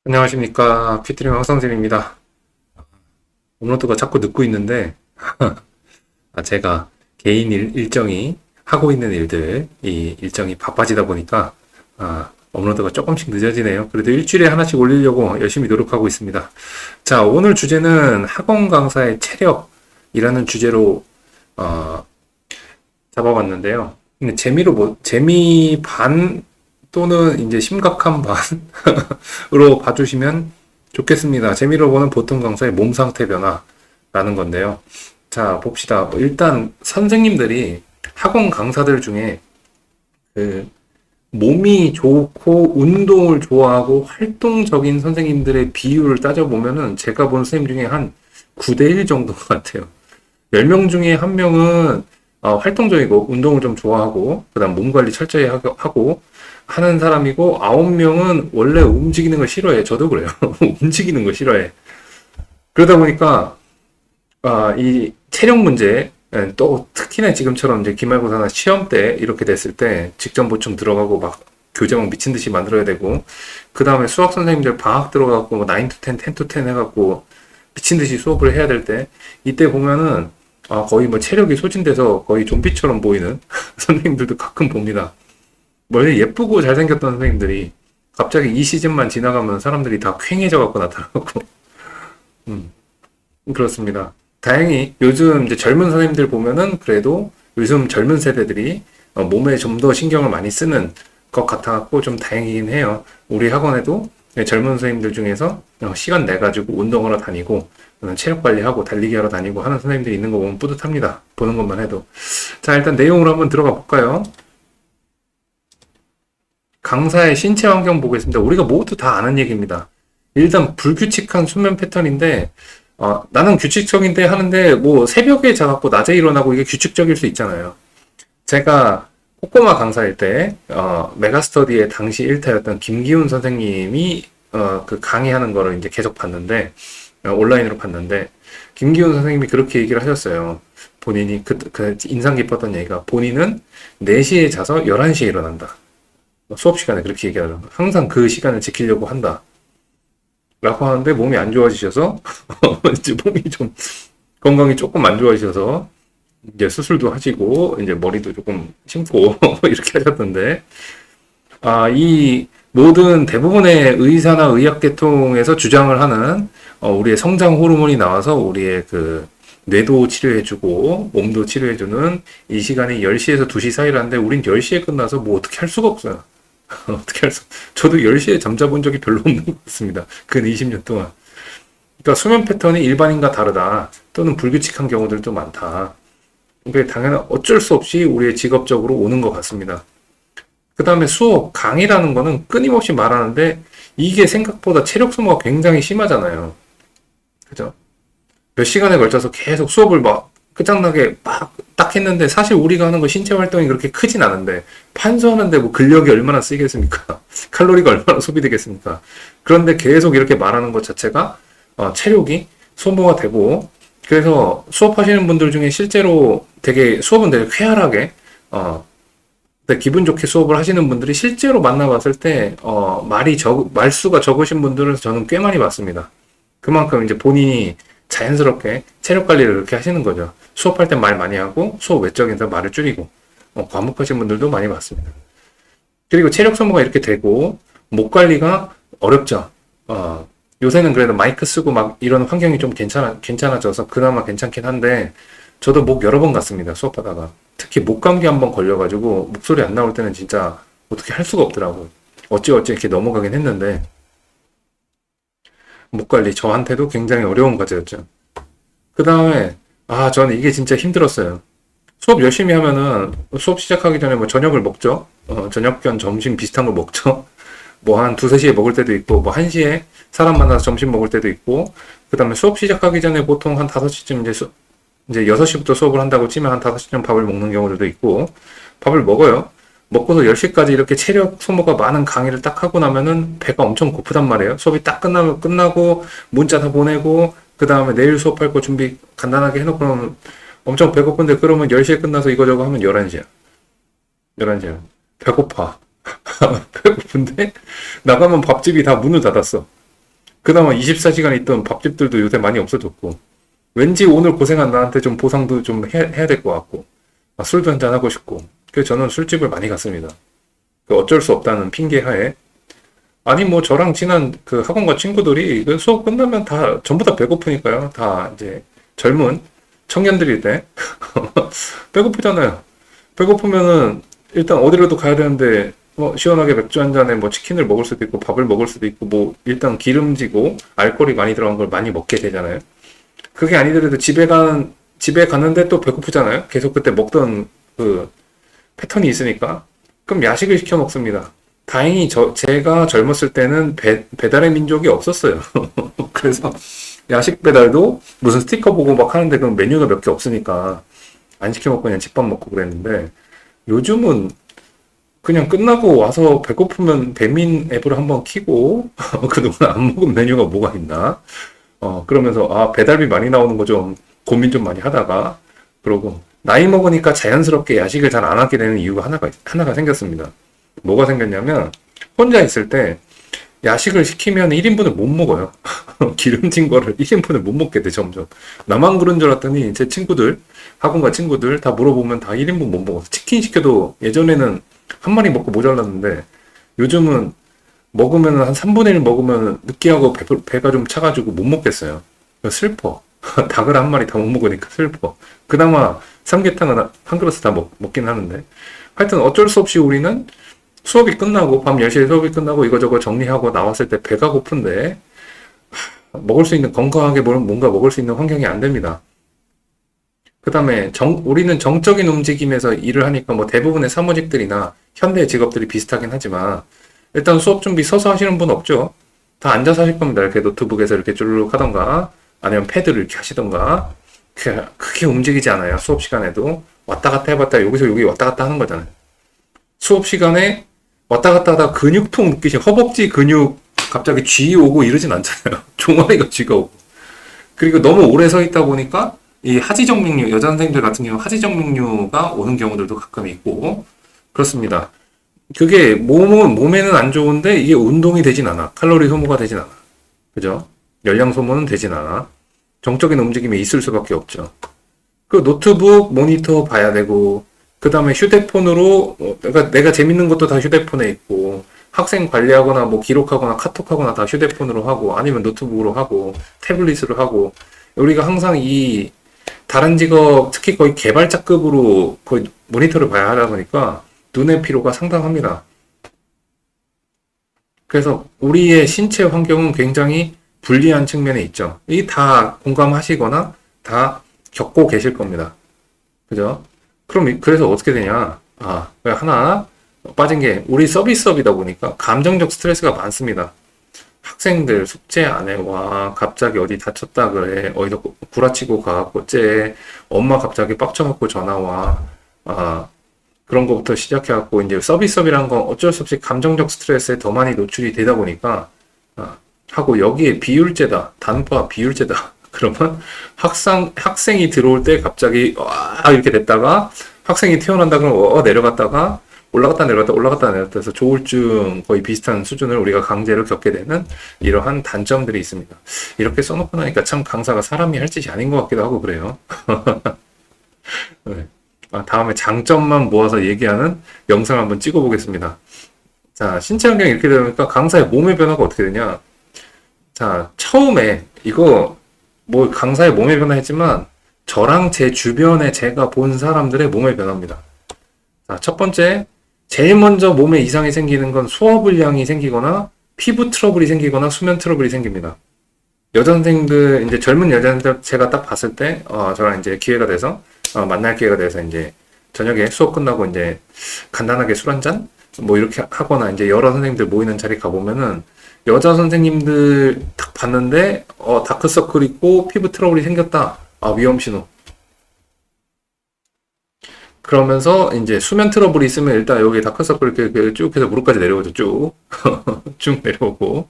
안녕하십니까. 큐티링 황성진입니다. 업로드가 자꾸 늦고 있는데, 제가 개인 일정이 하고 있는 일들, 이 일정이 바빠지다 보니까, 업로드가 조금씩 늦어지네요. 그래도 일주일에 하나씩 올리려고 열심히 노력하고 있습니다. 자, 오늘 주제는 학원 강사의 체력이라는 주제로, 어, 잡아봤는데요. 근데 재미 반 또는 이제 심각한 반으로 봐주시면 좋겠습니다. 재미로 보는 보통 강사의 몸 상태 변화라는 건데요. 자, 봅시다. 일단 선생님들이 학원 강사들 중에 그 몸이 좋고 운동을 좋아하고 활동적인 선생님들의 비율을 따져보면은 제가 본 선생님 중에 한 9대1 정도 같아요. 10명 중에 한 명은 활동적이고 운동을 좀 좋아하고 그다음 몸 관리 철저히 하고 하는 사람이고 9명은 원래 움직이는 걸 싫어해. 저도 그래요. 움직이는 거 싫어해. 그러다 보니까 이 체력 문제 또 특히나 지금처럼 이제 기말고사나 시험 때 이렇게 됐을 때 직전 보충 들어가고 막 교재 막 미친 듯이 만들어야 되고 그 다음에 수학 선생님들 방학 들어가고 뭐 9 to 10, 10 to 10 해갖고 미친 듯이 수업을 해야 될 때 이때 보면은 거의 뭐 체력이 소진돼서 거의 좀비처럼 보이는 선생님들도 가끔 봅니다. 원래 예쁘고 잘생겼던 선생님들이 갑자기 이 시즌만 지나가면 사람들이 다 퀭해져 갖고 나타나고 음, 그렇습니다. 다행히 요즘 이제 젊은 선생님들 보면은 그래도 요즘 젊은 세대들이 몸에 좀 더 신경을 많이 쓰는 것 같아갖고 좀 다행이긴 해요. 우리 학원에도 젊은 선생님들 중에서 시간 내가지고 운동하러 다니고 체력 관리하고 달리기 하러 다니고 하는 선생님들이 있는 거 보면 뿌듯합니다. 보는 것만 해도. 자, 일단 내용으로 한번 들어가 볼까요? 강사의 신체 환경 보겠습니다. 우리가 모두 다 아는 얘기입니다. 일단 불규칙한 수면 패턴인데 나는 규칙적인데 하는데 뭐 새벽에 자갖고 낮에 일어나고 이게 규칙적일 수 있잖아요. 제가 꼬꼬마 강사일 때 메가스터디의 당시 일타였던 김기훈 선생님이 그 강의하는 거를 이제 계속 봤는데 온라인으로 봤는데 김기훈 선생님이 그렇게 얘기를 하셨어요. 본인이 그 인상 깊었던 얘기가 본인은 4시에 자서 11시에 일어난다. 수업 시간에 그렇게 얘기하죠. 항상 그 시간을 지키려고 한다. 라고 하는데 몸이 안 좋아지셔서 이제 몸이 좀 건강이 조금 안 좋아지셔서 이제 수술도 하시고 이제 머리도 조금 심고 이렇게 하셨던데 이 모든 대부분의 의사나 의학 계통에서 주장을 하는 우리의 성장 호르몬이 나와서 우리의 그 뇌도 치료해주고 몸도 치료해주는 이 시간이 10시에서 2시 사이라는데 우린 10시에 끝나서 뭐 어떻게 할 수가 없어요. 어떻게 할 수, 저도 10시에 잠자본 적이 별로 없는 것 같습니다. 근 20년 동안. 그러니까 수면 패턴이 일반인과 다르다. 또는 불규칙한 경우들도 많다. 그게 당연히 어쩔 수 없이 우리의 직업적으로 오는 것 같습니다. 그 다음에 수업, 강의라는 거는 끊임없이 말하는데 이게 생각보다 체력 소모가 굉장히 심하잖아요. 그죠? 몇 시간에 걸쳐서 계속 수업을 막 끝장나게 막 딱 했는데 사실 우리가 하는 거 신체 활동이 그렇게 크진 않은데 판수하는데 뭐 근력이 얼마나 쓰이겠습니까? 칼로리가 얼마나 소비되겠습니까? 그런데 계속 이렇게 말하는 것 자체가 체력이 소모가 되고 그래서 수업하시는 분들 중에 실제로 수업은 되게 쾌활하게 기분 좋게 수업을 하시는 분들이 실제로 만나봤을 때 말수가 적으신 분들은 저는 꽤 많이 봤습니다. 그만큼 이제 본인이 자연스럽게 체력 관리를 그렇게 하시는 거죠. 수업할 때 말 많이 하고 수업 외적에서 말을 줄이고 과묵하신 분들도 많이 봤습니다. 그리고 체력 소모가 이렇게 되고 목 관리가 어렵죠. 요새는 그래도 마이크 쓰고 막 이런 환경이 좀 괜찮아져서 그나마 괜찮긴 한데 저도 목 여러 번 갔습니다. 수업하다가 특히 목 감기 한번 걸려가지고 목소리 안 나올 때는 진짜 어떻게 할 수가 없더라고요. 어찌어찌 이렇게 넘어가긴 했는데 목 관리 저한테도 굉장히 어려운 과제였죠. 그 다음에 저는 이게 진짜 힘들었어요. 수업 열심히 하면은 수업 시작하기 전에 뭐 저녁을 먹죠. 저녁 겸 점심 비슷한 걸 먹죠. 뭐 한 2, 3시에 먹을 때도 있고 뭐 1시에 사람 만나서 점심 먹을 때도 있고 그 다음에 수업 시작하기 전에 보통 한 5시쯤 이제 6시부터 수업을 한다고 치면 한 5시쯤 밥을 먹는 경우들도 있고 밥을 먹어요. 먹고서 10시까지 이렇게 체력 소모가 많은 강의를 딱 하고 나면은 배가 엄청 고프단 말이에요. 수업이 딱 끝나고 문자 다 보내고 그 다음에 내일 수업할 거 준비 간단하게 해놓고 나면 엄청 배고픈데 그러면 10시에 끝나서 이거저거 하면 11시야. 11시야. 배고파. 배고픈데 나가면 밥집이 다 문을 닫았어. 그나마 24시간 있던 밥집들도 요새 많이 없어졌고, 왠지 오늘 고생한 나한테 좀 보상도 좀 해야 될 것 같고, 술도 한잔 하고 싶고, 그래서 저는 술집을 많이 갔습니다. 그 어쩔 수 없다는 핑계 하에. 아니, 뭐, 저랑 친한 그 학원과 친구들이 그 수업 끝나면 다, 전부 다 배고프니까요. 다 이제 젊은 청년들일 때. 배고프잖아요. 배고프면은 일단 어디라도 가야 되는데, 뭐, 시원하게 맥주 한 잔에 뭐 치킨을 먹을 수도 있고, 밥을 먹을 수도 있고, 뭐, 일단 기름지고, 알코올이 많이 들어간 걸 많이 먹게 되잖아요. 그게 아니더라도 집에 가는데 또 배고프잖아요. 계속 그때 먹던 그 패턴이 있으니까. 그럼 야식을 시켜 먹습니다. 다행히 제가 젊었을 때는 배달의 민족이 없었어요. 그래서 야식 배달도 무슨 스티커 보고 막 하는데 그럼 메뉴가 몇 개 없으니까 안 시켜 먹고 그냥 집밥 먹고 그랬는데 요즘은 그냥 끝나고 와서 배고프면 배민 앱을 한번 키고 그동안 안 먹은 메뉴가 뭐가 있나? 그러면서 배달비 많이 나오는 거 좀 고민 좀 많이 하다가 그러고 나이 먹으니까 자연스럽게 야식을 잘 안 하게 되는 이유가 하나가 생겼습니다. 뭐가 생겼냐면 혼자 있을 때 야식을 시키면 1인분을 못 먹어요. 기름진 거를 1인분을 못 먹게 돼 점점. 나만 그런 줄 알았더니 제 친구들 학원가 친구들 다 물어보면 다 1인분 못 먹어서 치킨 시켜도 예전에는 한 마리 먹고 모자랐는데 요즘은 먹으면 한 3분의 1 먹으면 느끼하고 배가 좀 차가지고 못 먹겠어요. 슬퍼. 닭을 한 마리 다 못 먹으니까 슬퍼. 그나마 삼계탕은 한 그릇 다 먹긴 하는데. 하여튼 어쩔 수 없이 우리는 수업이 끝나고, 밤 10시에 수업이 끝나고 이거저거 정리하고 나왔을 때 배가 고픈데, 먹을 수 있는, 건강하게 뭔가 먹을 수 있는 환경이 안 됩니다. 그 다음에 우리는 정적인 움직임에서 일을 하니까 뭐 대부분의 사무직들이나 현대 직업들이 비슷하긴 하지만, 일단 수업 준비 서서 하시는 분 없죠? 다 앉아서 하실 겁니다. 이렇게 노트북에서 이렇게 쭈르륵 하던가, 아니면 패드를 이렇게 하시던가, 크게 움직이지 않아요. 수업 시간에도. 왔다 갔다 해봤다 여기서 여기 왔다 갔다 하는 거잖아요. 수업 시간에 왔다 갔다 하다 근육통 느끼시 허벅지 근육 갑자기 쥐 오고 이러진 않잖아요. 종아리가 쥐가 오고. 그리고 너무 오래 서 있다 보니까 이 하지정맥류, 여자 선생님들 같은 경우 하지정맥류가 오는 경우들도 가끔 있고 그렇습니다. 그게 몸에는 안 좋은데 이게 운동이 되진 않아. 칼로리 소모가 되진 않아. 그죠? 열량 소모는 되진 않아. 정적인 움직임이 있을 수밖에 없죠. 그 노트북 모니터 봐야 되고 그 다음에 휴대폰으로 내가 재밌는 것도 다 휴대폰에 있고 학생 관리하거나 뭐 기록하거나 카톡하거나 다 휴대폰으로 하고 아니면 노트북으로 하고 태블릿으로 하고 우리가 항상 이 다른 직업 특히 거의 개발자급으로 거의 모니터를 봐야 하다 보니까 눈의 피로가 상당합니다. 그래서 우리의 신체 환경은 굉장히 불리한 측면에 있죠. 이 다 공감하시거나 다 겪고 계실 겁니다. 그죠? 그럼 그래서 어떻게 되냐? 하나 빠진 게 우리 서비스업이다 보니까 감정적 스트레스가 많습니다. 학생들 숙제 안 해. 와, 갑자기 어디 다쳤다 그래. 어디서 구라치고 가갖고 쟤. 엄마 갑자기 빡쳐갖고 전화 와. 그런 거부터 시작해갖고 이제 서비스업이란 건 어쩔 수 없이 감정적 스트레스에 더 많이 노출이 되다 보니까 하고 여기에 비율제다. 단과 비율제다. 그러면 학생이 들어올 때 갑자기 와 이렇게 됐다가 학생이 태어난다 그러면 내려갔다가 올라갔다 내려갔다 해서 조울증 거의 비슷한 수준을 우리가 강제로 겪게 되는 이러한 단점들이 있습니다. 이렇게 써놓고 나니까 참 강사가 사람이 할 짓이 아닌 것 같기도 하고 그래요. 네. 다음에 장점만 모아서 얘기하는 영상 한번 찍어보겠습니다. 자, 신체 환경이 이렇게 되니까 강사의 몸의 변화가 어떻게 되냐? 자, 처음에 이거 뭐 강사의 몸의 변화 했지만 저랑 제 주변에 제가 본 사람들의 몸의 변화입니다. 자, 첫 번째, 제일 먼저 몸에 이상이 생기는 건 소화불량이 생기거나 피부 트러블이 생기거나 수면 트러블이 생깁니다. 여자 선생님들, 이제 젊은 여자 선생님들 제가 딱 봤을 때, 저랑 이제 기회가 돼서, 만날 기회가 돼서 이제 저녁에 수업 끝나고 이제 간단하게 술 한잔? 뭐 이렇게 하거나 이제 여러 선생님들 모이는 자리 가보면은 여자 선생님들 딱 봤는데, 다크서클 있고 피부 트러블이 생겼다. 위험 신호. 그러면서 이제 수면 트러블이 있으면 일단 여기 다크서클 이렇게 쭉 해서 무릎까지 내려오죠. 쭉. 쭉 내려오고.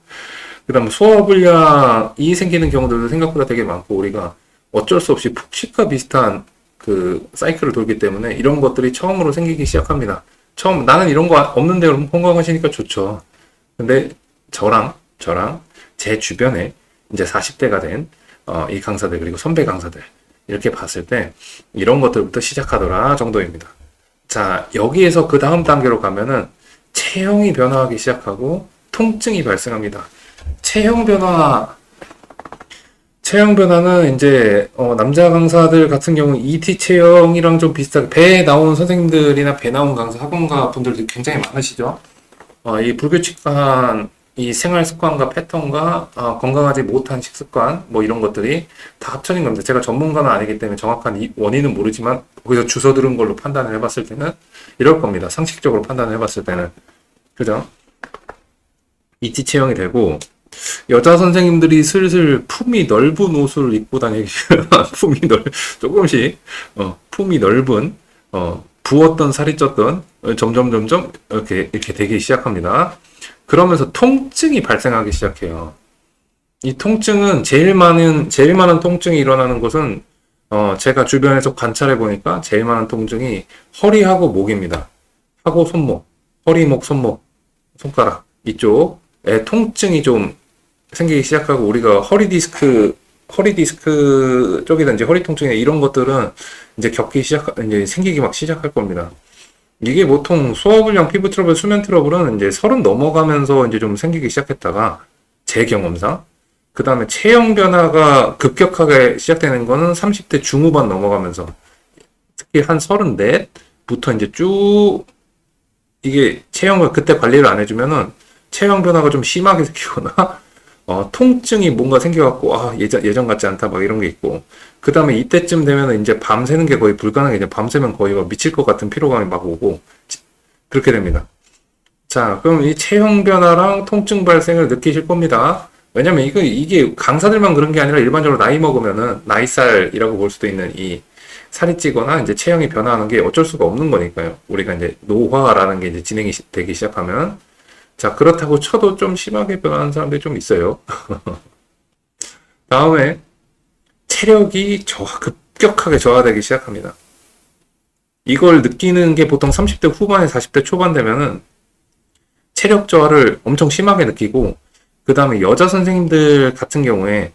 그 다음 소화불량이 생기는 경우들도 생각보다 되게 많고 우리가 어쩔 수 없이 푹식과 비슷한 그 사이클을 돌기 때문에 이런 것들이 처음으로 생기기 시작합니다. 나는 이런 거 없는데 여러분 건강하시니까 좋죠. 근데 저랑 저랑 제 주변에 이제 40대가 된 이 강사들 그리고 선배 강사들 이렇게 봤을 때 이런 것들부터 시작하더라 정도입니다. 자, 여기에서 그 다음 단계로 가면은 체형이 변화하기 시작하고 통증이 발생합니다. 체형 변화는 이제 남자 강사들 같은 경우 ET 체형이랑 좀 비슷하게 배 나온 선생님들이나 배 나온 강사 학원가 분들도 굉장히 많으시죠. 이 불규칙한 이 생활 습관과 패턴과 건강하지 못한 식습관 뭐 이런 것들이 다 합쳐진 겁니다. 제가 전문가는 아니기 때문에 정확한 이 원인은 모르지만 거기서 주워 들은 걸로 판단을 해봤을 때는 이럴 겁니다. 상식적으로 판단을 해봤을 때는 그죠? ET 체형이 되고 여자 선생님들이 슬슬 품이 넓은 옷을 입고 다니기 조금씩 품이 넓은 부었던 살이 쪘던 점점 이렇게 되기 시작합니다. 그러면서 통증이 발생하기 시작해요. 이 통증은 제일 많은 통증이 일어나는 곳은 제가 주변에서 관찰해 보니까 제일 많은 통증이 허리하고 목입니다. 하고 손목, 허리, 목, 손목, 손가락 이쪽에 통증이 좀 생기기 시작하고 우리가 허리 디스크 쪽이든지 허리 통증이나 이런 것들은 이제 이제 생기기 막 시작할 겁니다. 이게 보통 소화불량, 피부 트러블, 수면 트러블은 이제 30 넘어가면서 이제 좀 생기기 시작했다가 제 경험상 그 다음에 체형 변화가 급격하게 시작되는 거는 30대 중후반 넘어가면서 특히 한 34부터 이제 쭉 이게 체형을 그때 관리를 안 해주면은 체형 변화가 좀 심하게 생기거나 통증이 뭔가 생겨갖고 예전 같지 않다 막 이런 게 있고 그 다음에 이때쯤 되면 이제 밤새는 게 거의 불가능해. 이제 밤새면 거의 막 미칠 것 같은 피로감이 막 오고 그렇게 됩니다. 자, 그럼 이 체형 변화랑 통증 발생을 느끼실 겁니다. 왜냐면 이게 강사들만 그런 게 아니라 일반적으로 나이 먹으면은 나이살이라고 볼 수도 있는 이 살이 찌거나 이제 체형이 변화하는 게 어쩔 수가 없는 거니까요. 우리가 이제 노화라는 게 이제 진행이 되기 시작하면 자, 그렇다고 쳐도 좀 심하게 변하는 사람들이 좀 있어요. 다음에 체력이 급격하게 저하되기 시작합니다. 이걸 느끼는 게 보통 30대 후반에 40대 초반 되면은 체력 저하를 엄청 심하게 느끼고 그 다음에 여자 선생님들 같은 경우에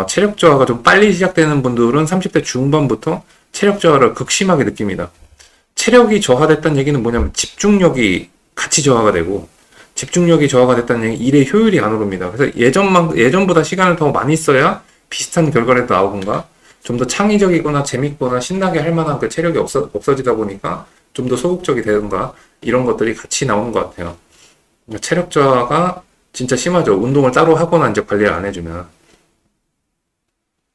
체력 저하가 좀 빨리 시작되는 분들은 30대 중반부터 체력 저하를 극심하게 느낍니다. 체력이 저하됐다는 얘기는 뭐냐면 집중력이 같이 저하가 되고 집중력이 저하가 됐다는 얘기 일의 효율이 안 오릅니다. 그래서 예전보다 시간을 더 많이 써야 비슷한 결과를 나오건가 좀 더 창의적이거나 재밌거나 신나게 할 만한 그 체력이 없어지다 보니까 좀 더 소극적이 되던가 이런 것들이 같이 나오는 것 같아요. 체력 저하가 진짜 심하죠. 운동을 따로 하거나 이제 관리를 안 해주면.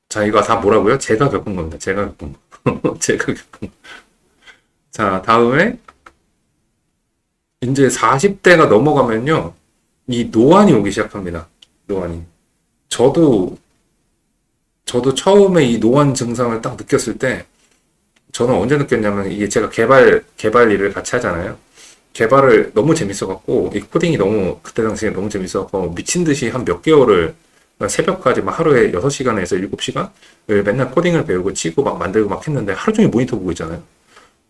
자, 이거 다 뭐라고요? 제가 겪은 겁니다. 제가 겪은 거. 제가 겪은 거. 자, 다음에 이제 40대가 넘어가면요. 이 노안이 오기 시작합니다. 노안이. 저도 처음에 이 노안 증상을 딱 느꼈을 때 저는 언제 느꼈냐면 이게 제가 개발 일을 같이 하잖아요. 개발을 너무 재밌어갖고 이 코딩이 너무 그때 당시에 너무 재밌어갖고 미친 듯이 한 몇 개월을 새벽까지 막 하루에 6시간에서 7시간을 맨날 코딩을 배우고 치고 막 만들고 막 했는데 하루 종일 모니터 보고 있잖아요.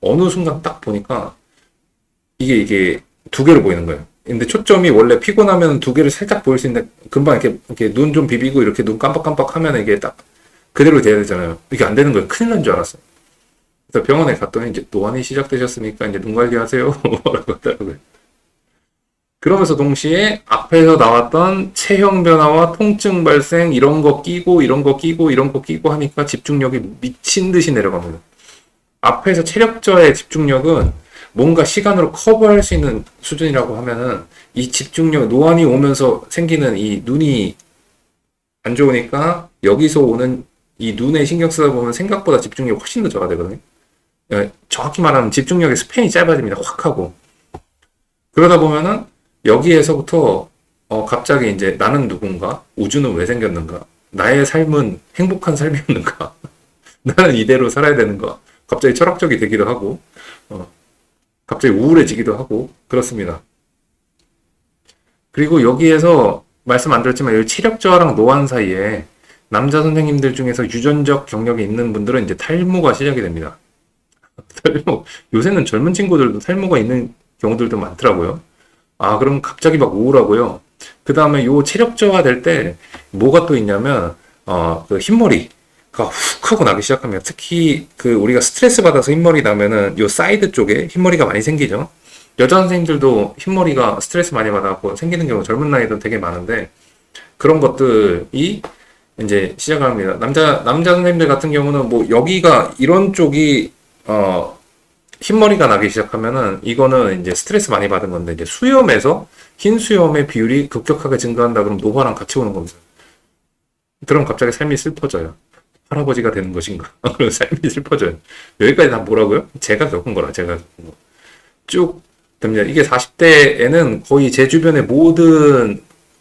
어느 순간 딱 보니까 이게 두 개로 보이는 거예요. 근데 초점이 원래 피곤하면 두 개를 살짝 보일 수 있는데 금방 이렇게 눈 좀 비비고 이렇게 눈 깜빡깜빡 하면 이게 딱 그대로 돼야 되잖아요. 이게 안 되는 거예요. 큰일 난 줄 알았어요. 그래서 병원에 갔더니 이제 노안이 시작되셨으니까 이제 눈 관리하세요. 뭐라고 하더라고요. 그러면서 동시에 앞에서 나왔던 체형 변화와 통증 발생 이런 거 끼고 하니까 집중력이 미친 듯이 내려갑니다. 앞에서 체력 저하의 집중력은 뭔가 시간으로 커버할 수 있는 수준이라고 하면은 이 집중력, 노안이 오면서 생기는 이 눈이 안 좋으니까 여기서 오는 이 눈에 신경 쓰다 보면 생각보다 집중력이 훨씬 더 저하되거든요. 정확히 말하면 집중력의 스팬이 짧아집니다. 확 하고. 그러다 보면은 여기에서부터 갑자기 이제 나는 누군가? 우주는 왜 생겼는가? 나의 삶은 행복한 삶이었는가? 나는 이대로 살아야 되는가? 갑자기 철학적이 되기도 하고 갑자기 우울해지기도 하고 그렇습니다. 그리고 여기에서 말씀 안 드렸지만 여기 체력 저하랑 노안 사이에 남자 선생님들 중에서 유전적 경력이 있는 분들은 이제 탈모가 시작이 됩니다. 탈모, 요새는 젊은 친구들도 탈모가 있는 경우들도 많더라고요. 그럼 갑자기 막 우울하고요. 그 다음에 요 체력 저하 될 때 뭐가 또 있냐면 그 흰머리가 훅 하고 나기 시작합니다. 특히 그 우리가 스트레스 받아서 흰머리 나면은 요 사이드 쪽에 흰머리가 많이 생기죠. 여자 선생님들도 흰머리가 스트레스 많이 받아갖고 생기는 경우 젊은 나이도 되게 많은데 그런 것들이 이제 시작을 합니다. 남자 선생님들 같은 경우는 뭐 여기가 이런 쪽이 흰머리가 나기 시작하면은 이거는 이제 스트레스 많이 받은 건데 이제 수염에서 흰 수염의 비율이 급격하게 증가한다 그러면 노화랑 같이 오는 겁니다. 그럼 갑자기 삶이 슬퍼져요. 할아버지가 되는 것인가? 그럼 삶이 슬퍼져요. 여기까지 다 뭐라고요? 제가 겪은 거라 제가 겪은 거. 쭉 됩니다. 이게 40대에는 거의 제 주변의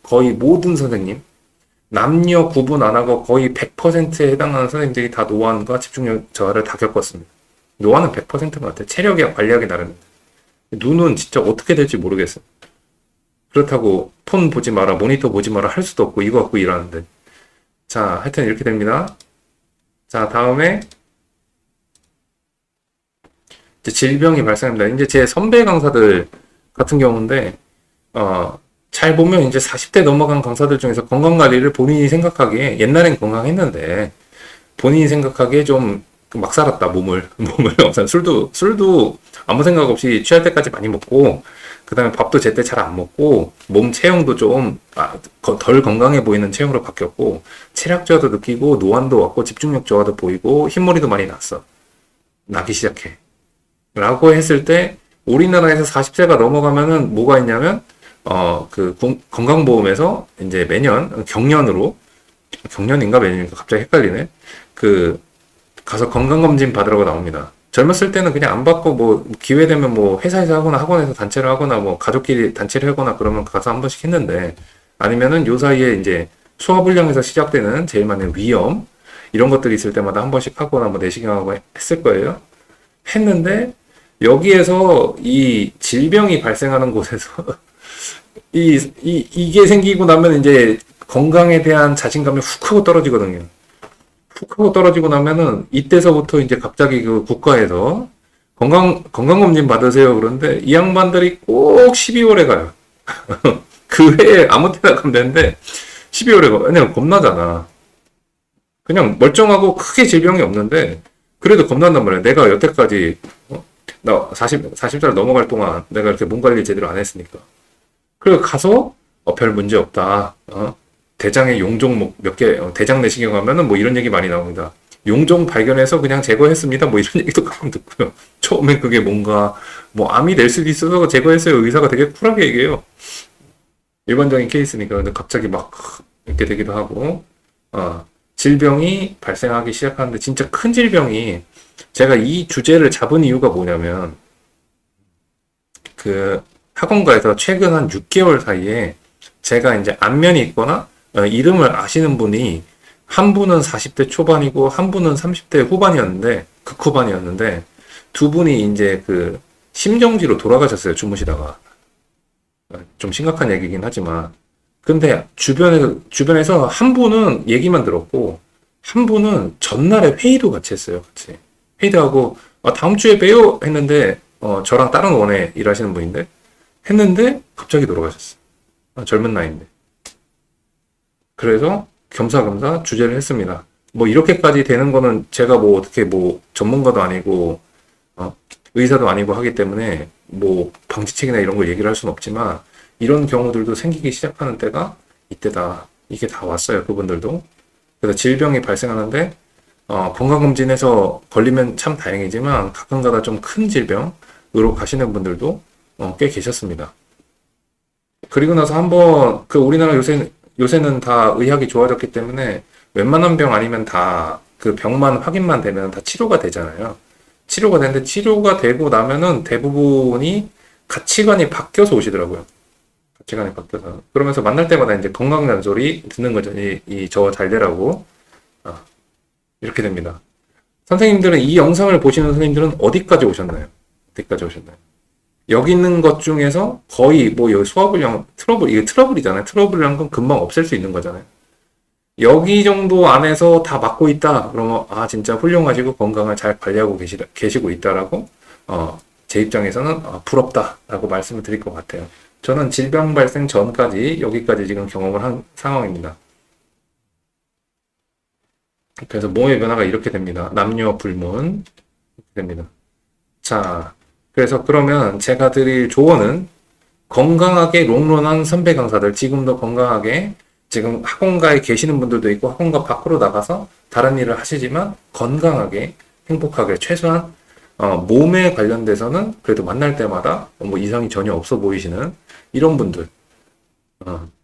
거의 모든 선생님 남녀 구분 안 하고 거의 100%에 해당하는 선생님들이 다 노안과 집중력 저하를 다 겪었습니다. 노안은 100%인 것 같아요. 체력이 관리하기 나름입니다. 눈은 진짜 어떻게 될지 모르겠어요. 그렇다고 폰 보지 마라, 모니터 보지 마라 할 수도 없고 이거 갖고 일하는데. 자, 하여튼 이렇게 됩니다. 자, 다음에 이제 질병이 발생합니다. 이제 제 선배 강사들 같은 경우인데 잘 보면 이제 40대 넘어간 강사들 중에서 건강관리를 본인이 생각하기에 옛날엔 건강했는데 본인이 생각하기에 좀 막 살았다 몸을 술도 아무 생각 없이 취할 때까지 많이 먹고 그 다음에 밥도 제때 잘 안 먹고 몸 체형도 좀 덜 건강해 보이는 체형으로 바뀌었고 체력 저하도 느끼고 노안도 왔고 집중력 저하도 보이고 흰머리도 많이 나기 시작해 라고 했을 때 우리나라에서 40세가 넘어가면은 뭐가 있냐면 그 건강보험에서 이제 매년 경년인가 매년인가 갑자기 헷갈리네. 가서 건강검진 받으라고 나옵니다. 젊었을 때는 그냥 안 받고 뭐 기회 되면 뭐 회사에서 하거나 학원에서 단체를 하거나 뭐 가족끼리 단체를 하거나 그러면 가서 한 번씩 했는데 아니면은 요 사이에 이제 소화불량에서 시작되는 제일 많은 위염 이런 것들이 있을 때마다 한 번씩 하거나 뭐 내시경하고 했을 거예요. 했는데 여기에서 이 질병이 발생하는 곳에서 이게 생기고 나면 이제 건강에 대한 자신감이 훅 하고 떨어지거든요. 훅 하고 떨어지고 나면은 이때서부터 이제 갑자기 그 국가에서 건강검진 받으세요. 그런데 이 양반들이 꼭 12월에 가요. 그 해에 아무 때나 가면 되는데 12월에 가. 왜냐면 겁나잖아. 그냥 멀쩡하고 크게 질병이 없는데 그래도 겁난단 말이야. 내가 여태까지 나 40살 넘어갈 동안 내가 이렇게 몸 관리 제대로 안 했으니까. 그래서 가서 별 문제 없다. 대장에 용종 몇 개, 대장 내시경 하면은 뭐 이런 얘기 많이 나옵니다. 용종 발견해서 그냥 제거했습니다. 뭐 이런 얘기도 가끔 듣고요. 처음엔 그게 뭔가 뭐 암이 될 수도 있어서 제거했어요. 의사가 되게 쿨하게 얘기해요. 일반적인 케이스니까. 근데 갑자기 막 이렇게 되기도 하고 질병이 발생하기 시작하는데 진짜 큰 질병이 제가 이 주제를 잡은 이유가 뭐냐면 그 학원가에서 최근 한 6개월 사이에 제가 이제 안면이 있거나 이름을 아시는 분이 한 분은 40대 초반이고 한 분은 30대 후반이었는데 극후반이었는데 두 분이 이제 그 심정지로 돌아가셨어요. 주무시다가. 좀 심각한 얘기긴 하지만 근데 주변에서 한 분은 얘기만 들었고 한 분은 전날에 회의도 같이 했어요. 같이 회의도 하고 다음 주에 봬요 했는데 저랑 다른 원에 일하시는 분인데 했는데 갑자기 돌아가셨어요. 젊은 나이인데. 그래서 겸사겸사 주제를 했습니다. 뭐 이렇게까지 되는 거는 제가 뭐 어떻게 뭐 전문가도 아니고 의사도 아니고 하기 때문에 뭐 방지책이나 이런 걸 얘기를 할 수는 없지만 이런 경우들도 생기기 시작하는 때가 이때다. 이게 다 왔어요. 그분들도. 그래서 질병이 발생하는데 건강검진에서 걸리면 참 다행이지만 가끔가다 좀 큰 질병으로 가시는 분들도 꽤 계셨습니다. 그리고 나서 한번 우리나라 요새는 다 의학이 좋아졌기 때문에 웬만한 병 아니면 다 그 병만 확인만 되면 다 치료가 되잖아요. 치료가 되는데 치료가 되고 나면은 대부분이 가치관이 바뀌어서 오시더라고요. 가치관이 바뀌어서. 그러면서 만날 때마다 이제 건강 잔소리 듣는 거죠. 저 잘 되라고. 이렇게 됩니다. 선생님들은 이 영상을 보시는 선생님들은 어디까지 오셨나요? 어디까지 오셨나요? 여기 있는 것 중에서 거의 뭐 여기 소화불량 이게 트러블이잖아요. 트러블이란 건 금방 없앨 수 있는 거잖아요. 여기 정도 안에서 다 맡고 있다. 그러면 진짜 훌륭하시고 건강을 잘 관리하고 계시고 있다라고 제 입장에서는 부럽다라고 말씀을 드릴 것 같아요. 저는 질병 발생 전까지 여기까지 지금 경험을 한 상황입니다. 그래서 몸의 변화가 이렇게 됩니다. 남녀 불문 이렇게 됩니다. 자, 그래서 그러면 제가 드릴 조언은 건강하게 롱런한 선배 강사들, 지금도 건강하게 지금 학원가에 계시는 분들도 있고 학원가 밖으로 나가서 다른 일을 하시지만 건강하게 행복하게 최소한 몸에 관련돼서는 그래도 만날 때마다 뭐 이상이 전혀 없어 보이시는 이런 분들,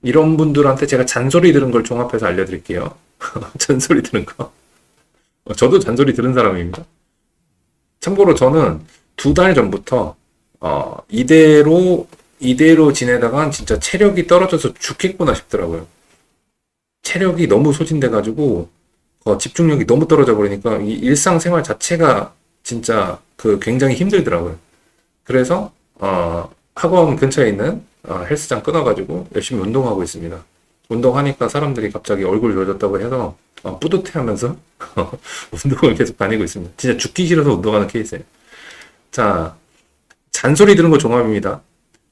이런 분들한테 제가 잔소리 들은 걸 종합해서 알려드릴게요. 잔소리 들은 거. 저도 잔소리 들은 사람입니다. 참고로 저는 2달 전부터 이대로 지내다가 진짜 체력이 떨어져서 죽겠구나 싶더라고요. 체력이 너무 소진돼가지고 집중력이 너무 떨어져 버리니까 이 일상생활 자체가 진짜 굉장히 힘들더라고요. 그래서 학원 근처에 있는 헬스장 끊어가지고 열심히 운동하고 있습니다. 운동하니까 사람들이 갑자기 얼굴 좋아졌다고 해서 뿌듯해하면서 운동을 계속 다니고 있습니다. 진짜 죽기 싫어서 운동하는 케이스예요. 자, 잔소리 들은 거 종합입니다.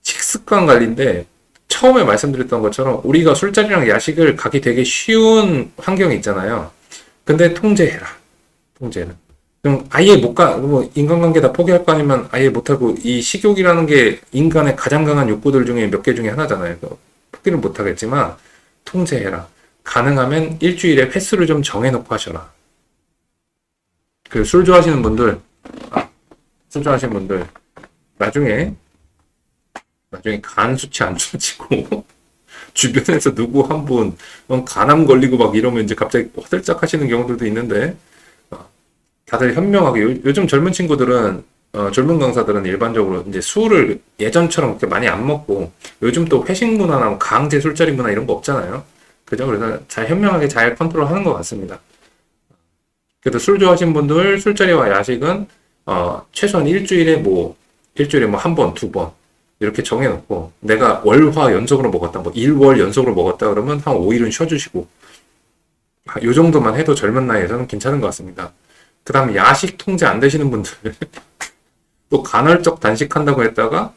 식습관 관리인데 처음에 말씀드렸던 것처럼 우리가 술자리랑 야식을 가기 되게 쉬운 환경이 있잖아요. 근데 통제해라. 통제는. 그럼 아예 못 가, 뭐 인간관계 다 포기할 거 아니면 아예 못하고 이 식욕이라는 게 인간의 가장 강한 욕구들 중에 몇 개 중에 하나잖아요. 포기는 못하겠지만 통제해라. 가능하면 일주일에 횟수를 좀 정해놓고 하셔라. 그 술 좋아하시는 분들, 나중에 간 수치 안 좋아지고 주변에서 누구 한 분 간암 걸리고 막 이러면 이제 갑자기 화들짝 하시는 경우들도 있는데 다들 현명하게 요즘 젊은 친구들은 젊은 강사들은 일반적으로 이제 술을 예전처럼 그렇게 많이 안 먹고 요즘 또 회식 문화나 강제 술자리 문화 이런 거 없잖아요. 그죠? 그래서 잘 현명하게 잘 컨트롤하는 것 같습니다. 그래도 술 좋아하시는 분들 술자리와 야식은 최소한 일주일에 뭐 한 번, 2번 이렇게 정해놓고 내가 월화 연속으로 먹었다, 뭐 일월 연속으로 먹었다 그러면 한 5일은 쉬어주시고 요 정도만 해도 젊은 나이에서는 괜찮은 것 같습니다. 그 다음에 야식 통제 안 되시는 분들 또 간헐적 단식한다고 했다가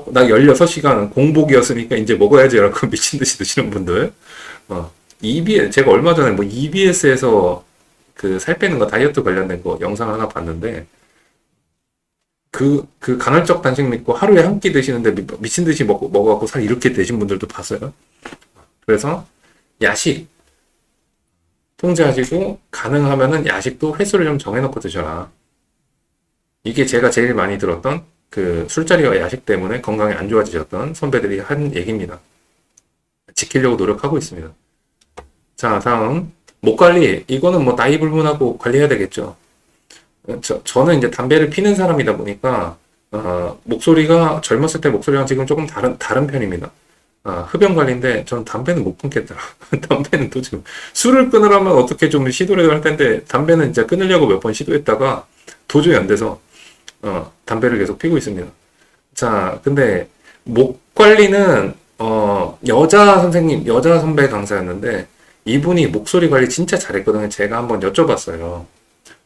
나 16시간은 공복이었으니까 이제 먹어야지 라고 미친 듯이 드시는 분들 제가 얼마 전에 뭐 EBS에서 그 살 빼는 거 다이어트 관련된 거 영상 하나 봤는데 그 간헐적 단식 믿고 하루에 한 끼 드시는데 미친 듯이 먹어갖고 살 이렇게 되신 분들도 봤어요. 그래서 야식 통제하시고 가능하면은 야식도 횟수를 좀 정해놓고 드셔라. 이게 제가 제일 많이 들었던 그 술자리와 야식 때문에 건강이 안 좋아지셨던 선배들이 한 얘기입니다. 지키려고 노력하고 있습니다. 자, 다음 목 관리. 이거는 뭐 나이 불문하고 관리해야 되겠죠. 저는 이제 담배를 피는 사람이다 보니까 목소리가 젊었을 때 목소리랑 지금 조금 다른 편입니다. 흡연 관리인데 저는 담배는 못 끊겠더라. 담배는 또 지금 술을 끊으려면 어떻게 좀 시도를 할 텐데 담배는 진짜 끊으려고 몇 번 시도했다가 도저히 안 돼서 담배를 계속 피고 있습니다. 자, 근데 목 관리는 여자 선배 강사였는데 이분이 목소리 관리 진짜 잘했거든요. 제가 한번 여쭤봤어요.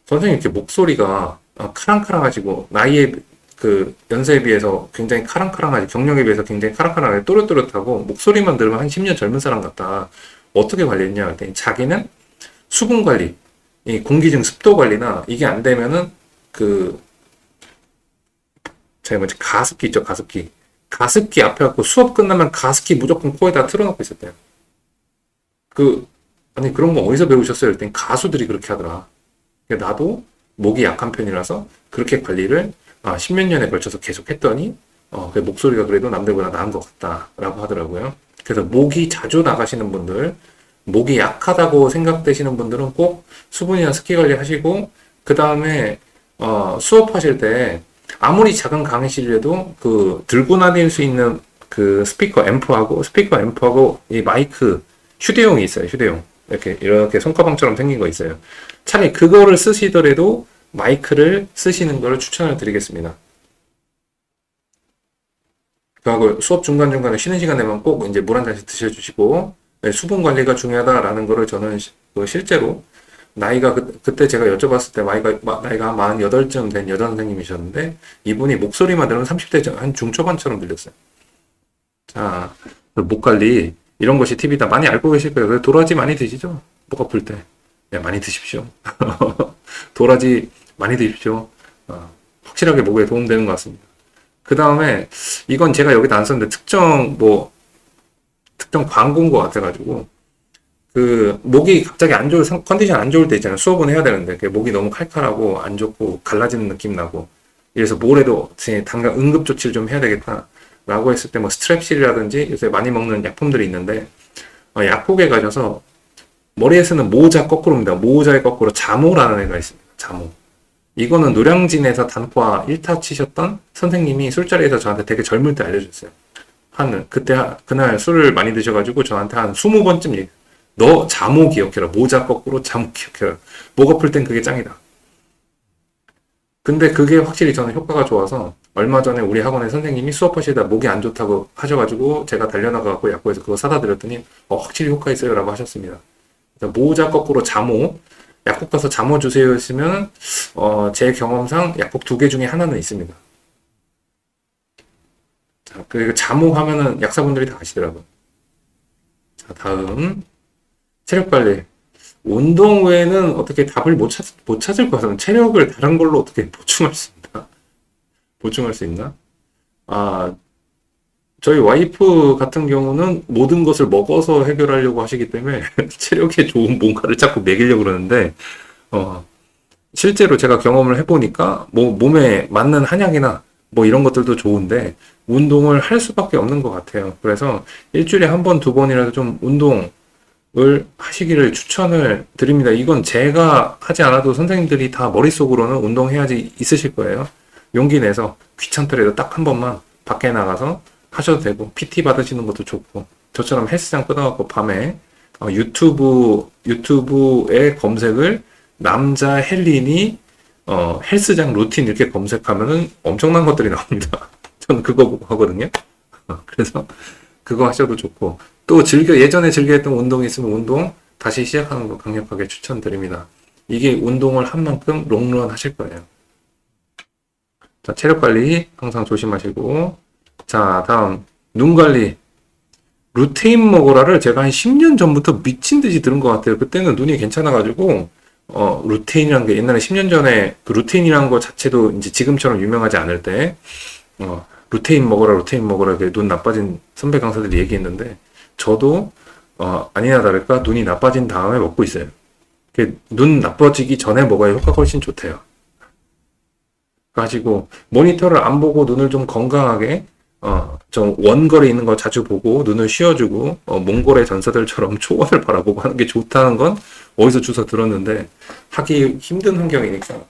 선생님 이렇게 목소리가 카랑카랑하시고 나이에 그 연세에 비해서 굉장히 카랑카랑하지 경력에 비해서 굉장히 카랑카랑하게 또렷또렷하고 목소리만 들으면 한 10년 젊은 사람 같다. 어떻게 관리했냐 그랬더니 자기는 수분 관리, 이 공기 중 습도 관리나 이게 안 되면은 제가 뭐지 가습기 있죠 가습기 앞에 갖고 수업 끝나면 가습기 무조건 코에다 틀어놓고 있었대요. 아니 그런 거 어디서 배우셨어요? 그랬더니 가수들이 그렇게 하더라. 나도 목이 약한 편이라서 그렇게 관리를 10몇 년에 걸쳐서 계속 했더니 목소리가 그래도 남들보다 나은 것 같다라고 하더라고요. 그래서 목이 자주 나가시는 분들, 목이 약하다고 생각되시는 분들은 꼭 수분이나 습기 관리 하시고 그 다음에 수업하실 때 아무리 작은 강의실이라도 들고 다닐 수 있는 스피커 앰프하고 이 마이크 휴대용이 있어요. 휴대용. 이렇게 손가방처럼 생긴 거 있어요. 차라리 그거를 쓰시더라도 마이크를 쓰시는 거를 추천을 드리겠습니다. 그리고 수업 중간중간에 쉬는 시간에만 꼭 이제 물 한 잔씩 드셔주시고, 수분 관리가 중요하다라는 거를 저는 실제로 나이가 그때 제가 여쭤봤을 때 나이가 한 48쯤 된 여자 선생님이셨는데 이분이 목소리만 들으면 30대 한 중초반처럼 들렸어요. 자, 목 관리 이런 것이 팁이다. 많이 알고 계실 거예요. 그래서 도라지 많이 드시죠? 목 아플 때. 네, 많이 드십시오. 도라지 많이 드십시오. 확실하게 목에 도움되는 것 같습니다. 그 다음에 이건 제가 여기다 안 썼는데 특정 광고인 것 같아가지고 그 목이 갑자기 안 좋을 컨디션 안 좋을 때 있잖아요. 수업은 해야 되는데 목이 너무 칼칼하고 안 좋고 갈라지는 느낌 나고 이래서 뭐래도 당장 응급 조치를 좀 해야 되겠다라고 했을 때 뭐 스트랩실이라든지 요새 많이 먹는 약품들이 있는데 약국에 가셔서 머리에 쓰는 모자 거꾸로입니다. 모자의 거꾸로 자모라는 애가 있습니다. 자모. 이거는 노량진에서 단과 1타 치셨던 선생님이 술자리에서 저한테 되게 젊을 때 알려줬어요. 그날 술을 많이 드셔가지고 저한테 한 20번쯤 얘기해요. 너 자모 기억해라. 모자 거꾸로 자모 기억해라. 목 아플 땐 그게 짱이다. 근데 그게 확실히 저는 효과가 좋아서 얼마 전에 우리 학원의 선생님이 수업하시다 목이 안 좋다고 하셔가지고 제가 달려나가고 약국에서 그거 사다 드렸더니 확실히 효과 있어요 라고 하셨습니다. 모자 거꾸로 자모, 약국 가서 자모 주세요 했으면 제 경험상 약국 2개 중에 하나는 있습니다. 자, 그 자모 하면은 약사분들이 다 아시더라고요. 자, 다음 체력 관리. 운동 외에는 어떻게 답을 못 찾을 것 같아요. 체력을 다른 걸로 어떻게 보충할 수 있나? 보충할 수 있나? 저희 와이프 같은 경우는 모든 것을 먹어서 해결하려고 하시기 때문에 체력에 좋은 뭔가를 자꾸 먹이려고 그러는데, 실제로 제가 경험을 해보니까, 몸에 맞는 한약이나 이런 것들도 좋은데, 운동을 할 수밖에 없는 것 같아요. 그래서 일주일에 한 번, 2번이라도 좀 운동을 하시기를 추천을 드립니다. 이건 제가 하지 않아도 선생님들이 다 머릿속으로는 운동해야지 있으실 거예요. 용기 내서 귀찮더라도 딱 한 번만 밖에 나가서 하셔도 되고 PT 받으시는 것도 좋고 저처럼 헬스장 끊어갖고 밤에 유튜브에 검색을 남자 헬린이 헬스장 루틴 이렇게 검색하면은 엄청난 것들이 나옵니다. 저는 그거 보고 하거든요. 그래서 그거 하셔도 좋고 또 예전에 즐겨했던 운동이 있으면 운동 다시 시작하는 거 강력하게 추천드립니다. 이게 운동을 한 만큼 롱런 하실 거예요. 자, 체력 관리 항상 조심하시고 자, 다음 눈 관리. 루테인 먹어라를 제가 한 10년 전부터 미친 듯이 들은 것 같아요. 그때는 눈이 괜찮아가지고 루테인이라는 게 옛날에 10년 전에 그 루테인이라는 거 자체도 이제 지금처럼 유명하지 않을 때 루테인 먹어라 이렇게 눈 나빠진 선배 강사들이 얘기했는데 저도 아니나 다를까 눈이 나빠진 다음에 먹고 있어요. 눈 나빠지기 전에 먹어야 효과가 훨씬 좋대요. 가지고 모니터를 안 보고 눈을 좀 건강하게 좀 원거리에 있는 거 자주 보고 눈을 쉬어주고 몽골의 전사들처럼 초원을 바라보고 하는 게 좋다는 건 어디서 주워 들었는데 하기 힘든 환경이니까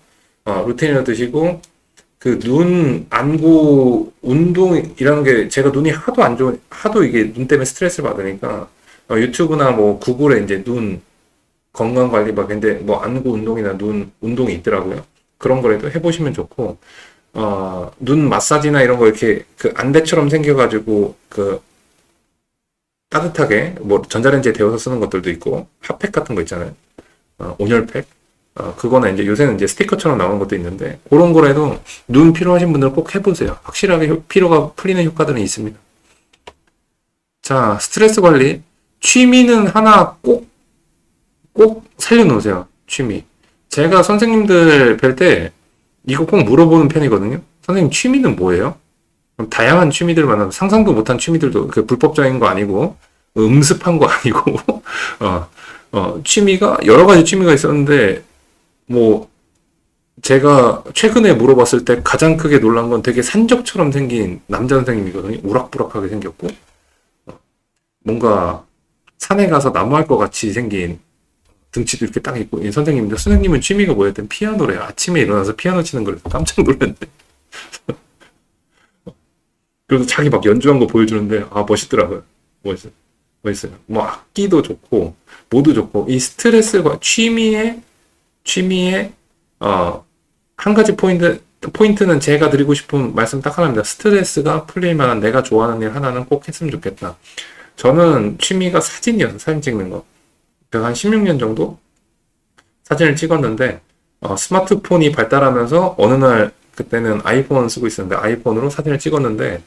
루테인을 드시고 그 눈 안구 운동이라는 게 제가 눈이 하도 안 좋은 하도 이게 눈 때문에 스트레스를 받으니까 유튜브나 구글에 이제 눈 건강 관리 막 근데 안구 운동이나 눈 운동이 있더라고요. 그런 거라도 해보시면 좋고 눈 마사지나 이런 거 이렇게 그 안대처럼 생겨가지고 그 따뜻하게 전자레인지에 데워서 쓰는 것들도 있고 핫팩 같은 거 있잖아요. 온열팩. 그거는 이제 요새는 이제 스티커처럼 나오는 것도 있는데 그런 거라도 눈 필요하신 분들은 꼭 해보세요. 확실하게 피로가 풀리는 효과들은 있습니다. 자, 스트레스 관리. 취미는 하나 꼭 살려놓으세요. 취미. 제가 선생님들 뵐 때 이거 꼭 물어보는 편이거든요. 선생님 취미는 뭐예요? 다양한 취미들을 만나서 상상도 못한 취미들도 불법적인 거 아니고 음습한 거 아니고 취미가 여러 가지 취미가 있었는데 제가 최근에 물어봤을 때 가장 크게 놀란 건 되게 산적처럼 생긴 남자 선생님이거든요. 우락부락하게 생겼고 뭔가 산에 가서 나무할 것 같이 생긴 등치도 이렇게 딱 있고 선생님인데 선생님은 취미가 뭐였든 피아노래요. 아침에 일어나서 피아노 치는 걸 깜짝 놀랐는데 그래서 자기 막 연주한 거 보여주는데 멋있더라고요. 멋있어요. 악기도 좋고 모두 좋고 이 스트레스가 취미의 한 가지 포인트는 제가 드리고 싶은 말씀 딱 하나입니다. 스트레스가 풀릴 만한 내가 좋아하는 일 하나는 꼭 했으면 좋겠다. 저는 취미가 사진이어서 사진 찍는 거. 제가 한 16년 정도 사진을 찍었는데 스마트폰이 발달하면서 어느 날 그때는 아이폰 쓰고 있었는데 아이폰으로 사진을 찍었는데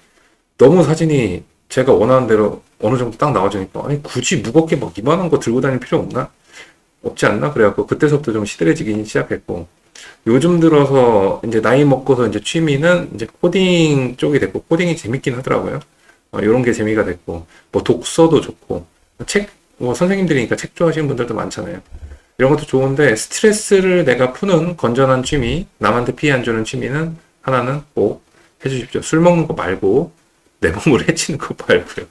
너무 사진이 제가 원하는 대로 어느 정도 딱 나와주니까, 아니, 굳이 무겁게 막 이만한 거 들고 다닐 필요 없나? 없지 않나? 그래갖고, 그때서부터 좀 시들해지기 시작했고, 요즘 들어서 이제 나이 먹고서 이제 취미는 이제 코딩 쪽이 됐고, 코딩이 재밌긴 하더라고요. 이런 게 재미가 됐고, 뭐 독서도 좋고, 뭐 선생님들이니까 책 좋아하시는 분들도 많잖아요. 이런 것도 좋은데, 스트레스를 내가 푸는 건전한 취미, 남한테 피해 안 주는 취미는 하나는 꼭 해주십시오. 술 먹는 거 말고, 내 몸을 해치는 거 말고요.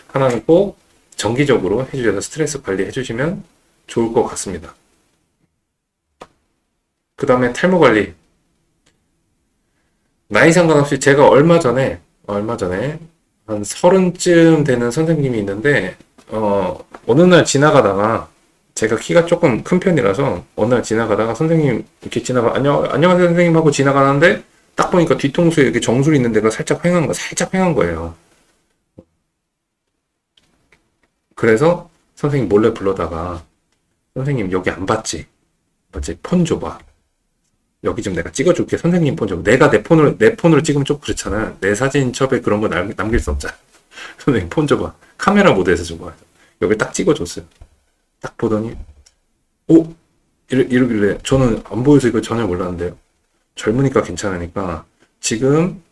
하나는 꼭 정기적으로 해주셔서 스트레스 관리 해주시면 좋을 것 같습니다. 그 다음에 탈모 관리. 나이 상관없이 제가 얼마 전에 한 30쯤 되는 선생님이 있는데, 어느 날 지나가다가 제가 키가 조금 큰 편이라서 어느 날 지나가다가 선생님 이렇게 안녕하세요 선생님 하고 지나가는데 딱 보니까 뒤통수에 이렇게 정수리 있는 데가 살짝 횡한 거예요. 그래서 선생님 몰래 불러다가 선생님 여기 안 봤지? 폰 줘봐. 여기 좀 내가 찍어줄게. 선생님 폰 좀. 내가 내 폰으로 찍으면 좀 그렇잖아. 내 사진첩에 그런 거 남길 수 없잖아. 선생님 폰 줘봐. 카메라 모드에서 줘봐. 여기 딱 찍어줬어요. 딱 보더니, 오! 이러길래, 저는 안 보여서 이거 전혀 몰랐는데요. 젊으니까 괜찮으니까, 지금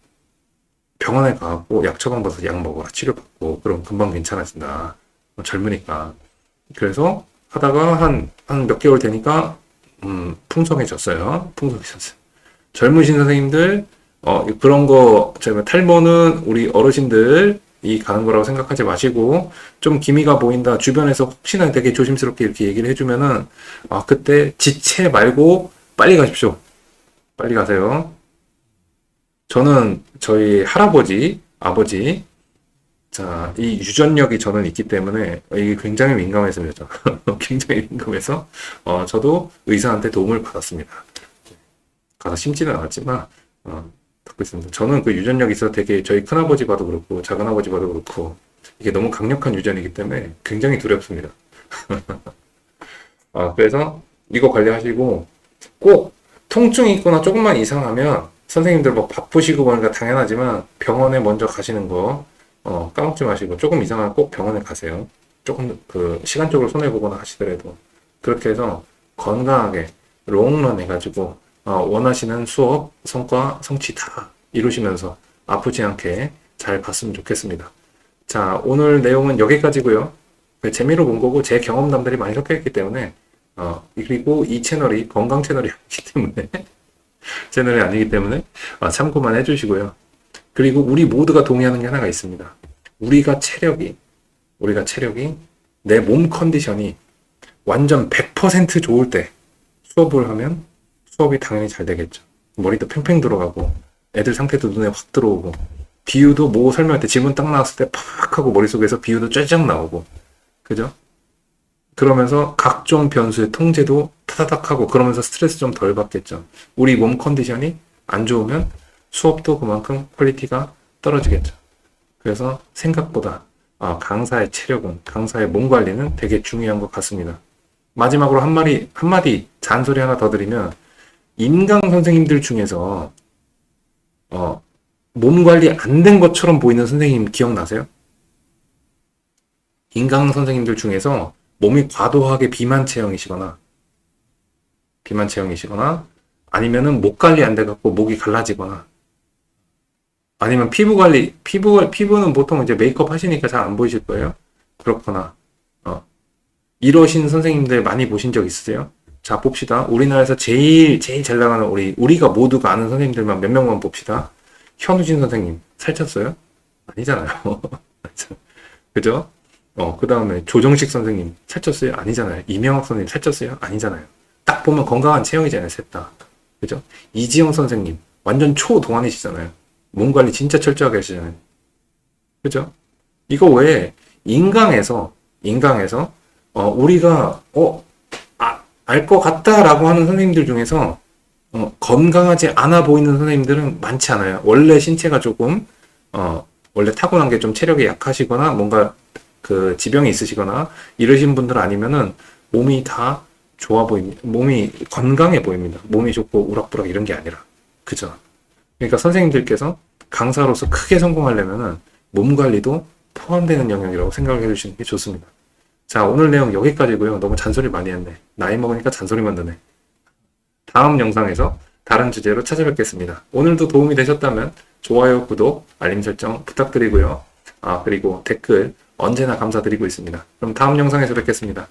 병원에 가고 약 처방받아서 약 먹어라. 치료받고, 그럼 금방 괜찮아진다. 젊으니까. 그래서 하다가 한 몇 개월 되니까, 풍성해졌어요. 젊으신 선생님들, 그런 거, 탈모는 우리 어르신들이 가는 거라고 생각하지 마시고, 좀 기미가 보인다. 주변에서 혹시나 되게 조심스럽게 이렇게 얘기를 해주면은, 그때 지체 말고 빨리 가십시오. 빨리 가세요. 저는 저희 할아버지, 아버지, 자, 이 유전력이 저는 있기 때문에 이게 굉장히 민감했습니다. 굉장히 민감해서 저도 의사한테 도움을 받았습니다. 가서 심지는 않았지만 듣고 있습니다. 저는 그 유전력이 있어서 되게 저희 큰아버지 봐도 그렇고 작은아버지 봐도 그렇고 이게 너무 강력한 유전이기 때문에 굉장히 두렵습니다. 그래서 이거 관리하시고 꼭 통증이 있거나 조금만 이상하면 선생님들 뭐 바쁘시고 그러니까 당연하지만 병원에 먼저 가시는 거 까먹지 마시고 조금 이상하면 꼭 병원에 가세요. 조금 그 시간적으로 손해보거나 하시더라도 그렇게 해서 건강하게 롱런 해가지고 원하시는 수업, 성과, 성취 다 이루시면서 아프지 않게 잘 봤으면 좋겠습니다. 자, 오늘 내용은 여기까지고요. 재미로 본 거고 제 경험담들이 많이 섞여 있기 때문에 그리고 이 채널이 건강 채널이 아니기 때문에 참고만 해주시고요. 그리고 우리 모두가 동의하는 게 하나가 있습니다. 우리가 체력이 내 몸 컨디션이 완전 100% 좋을 때 수업을 하면 수업이 당연히 잘 되겠죠. 머리도 팽팽 들어가고 애들 상태도 눈에 확 들어오고 비유도 뭐 설명할 때 질문 딱 나왔을 때 팍 하고 머릿속에서 비유도 쫙쫙 나오고 그죠? 그러면서 각종 변수의 통제도 타다닥 하고 그러면서 스트레스 좀 덜 받겠죠. 우리 몸 컨디션이 안 좋으면 수업도 그만큼 퀄리티가 떨어지겠죠. 그래서 생각보다 강사의 체력은, 강사의 몸 관리는 되게 중요한 것 같습니다. 마지막으로 한마디 잔소리 하나 더 드리면, 인강 선생님들 중에서, 몸 관리 안 된 것처럼 보이는 선생님 기억나세요? 인강 선생님들 중에서 몸이 과도하게 비만 체형이시거나, 아니면은 목 관리 안 돼갖고 목이 갈라지거나, 아니면 피부는 보통 이제 메이크업 하시니까 잘 안 보이실 거예요. 그렇거나, 이러신 선생님들 많이 보신 적 있으세요? 자, 봅시다. 우리나라에서 제일 잘 나가는 우리가 모두가 아는 선생님들만 몇 명만 봅시다. 현우진 선생님, 살쪘어요? 아니잖아요. 그죠? 그 다음에 조정식 선생님, 살쪘어요? 아니잖아요. 이명학 선생님, 살쪘어요? 아니잖아요. 딱 보면 건강한 체형이잖아요, 셋 다. 그죠? 이지영 선생님, 완전 초동안이시잖아요. 몸 관리 진짜 철저하게 하시잖아요. 그죠? 이거 외에 인강에서 우리가 알 것 같다라고 하는 선생님들 중에서 건강하지 않아 보이는 선생님들은 많지 않아요. 원래 신체가 조금 원래 타고난 게 좀 체력이 약하시거나 뭔가 그 지병이 있으시거나 이러신 분들 아니면은 몸이 다 좋아 보입니다. 몸이 건강해 보입니다. 몸이 좋고 우락부락 이런 게 아니라. 그죠? 그러니까 선생님들께서 강사로서 크게 성공하려면은 몸 관리도 포함되는 영역이라고 생각을 해주시는 게 좋습니다. 자, 오늘 내용 여기까지고요. 너무 잔소리 많이 했네. 나이 먹으니까 잔소리만 드네. 다음 영상에서 다른 주제로 찾아뵙겠습니다. 오늘도 도움이 되셨다면 좋아요, 구독, 알림 설정 부탁드리고요. 그리고 댓글 언제나 감사드리고 있습니다. 그럼 다음 영상에서 뵙겠습니다.